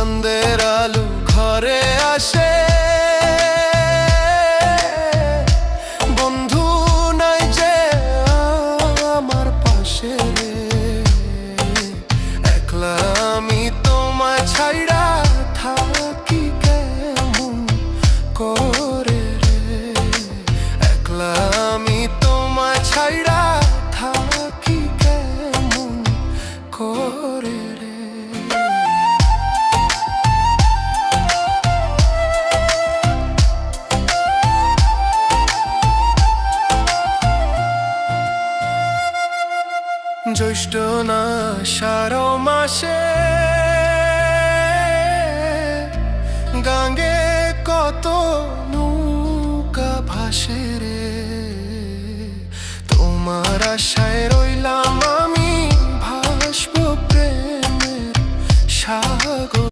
চাঁদের আলো ঘরে আসে, বন্ধু নাই যে আমার পাশে রে, একলা আমি তোমায় ছাইড়া থাকি কেমন করে রে, একলা আমি তোমায় ছাইড়া থাকি কেমন করে রে। জ্যৈষ্ঠ না 12 মাসে